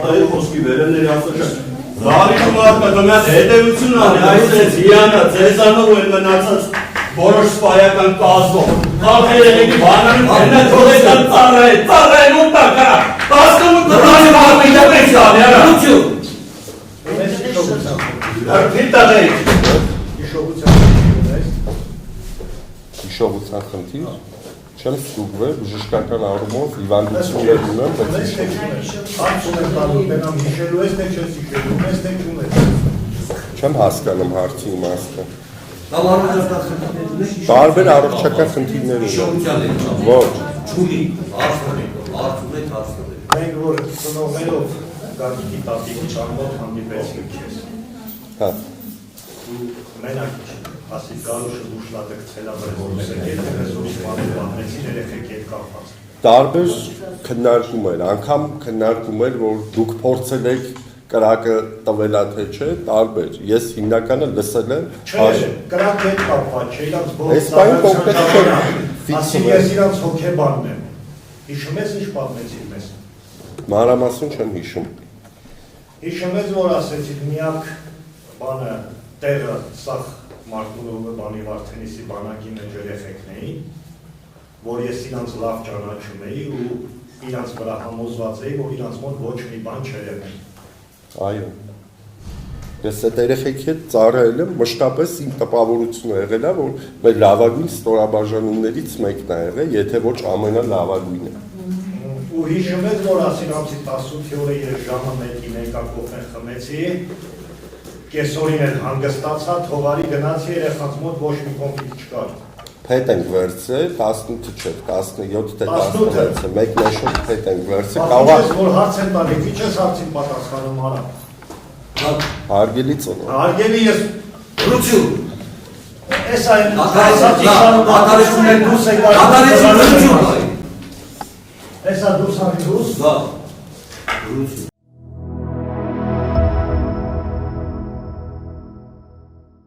Արտայի խոսքի վերևների ասաչան Զարի շմարկը կմյատ հետևություն անի, այսպես հիանա, ձեզանով են մնացած որոշ սպայական կազմով Կաղեր եղեկի բանարին կենը թողեցան ծառայեն ու տակարա Տասկամը կրանի մարմիջը պետք անի, արա Արդի տաղեիք Հիշողության խնդիր չեմ ստուգվել, բժշկական առումով հիվանդություններ ունեմ, բայց հարցում եմ տալու, բենամ հիշելու ես, թե չես հիշելու, ես թե չունես չեմ հասկանում հարցի իմաստը Կամ առողջական խնդիրներ ունեք Տարբեր առողջական խնդիրներ հիշողության եք Ոչ Չունի, հարցունեք Մենք որ ծնողներով գարիքի տատիկի ճարմոտ հանդիպեցինք ես Հա ու մենակ ասի կարուշը դուշլատը կցելա բրեզորս է եթե բրեզորս պատմեցին երեխեք հետ կապված Տարբեր քննարկում էր, անգամ քննարկում էր, որ դուք փորձել եք կրակը տվելա թե չէ, տարբեր Ես հիմնականը լսել եմ Չէ, կրակը հետ կապված չէ, իրանց Այս բանը կոնկրետ չէ Ասի ես իրանց հոգեբանն եմ Հիշում ես ինչ պատմեցիք մեզ Մանրամասն չեմ հիշում Հիշում ես, որ ասեցիք միակ բանը տեղը սաղ Մարտունովը բանի Վարդենիսի բանակի մեջ երեխեքն էին, որ ես իրանց լավ ճանաչում էի ու իրանց վրա համոզված էի, որ իրանց մոտ ոչ մի բան չէր եղել Այո Ես այդ երեխեքի հետ ծառայել եմ, մշտապես իմ տպավորությունը եղել է, որ մեր լավագույն ստորաբաժանումներից մեկն է եղել, եթե ոչ ամենալավագույնը Ու հիշում ես, որ ասիրանցի 18 օրը ես ժամը 1-ի մեկակողեն խմեցի, կեսօրին էլ հանգստացա, թողարի գնացի երեխաց մոտ ոչ մի կոնֆլիկտ չկար Փետ ենք վերցրել, 18 չէ, 17 թե 16, մեկ մեշով փետ ենք վերցրել, Պատմում ես, որ հարց են տալի, քիչ ես հարցին պատասխանում արա Հարգելի ծնող Հարգելի ես Դրություն Ես այն Ատարեցուներ Ատարեցուներ Եսա դուս արի դուս Դա Դրություն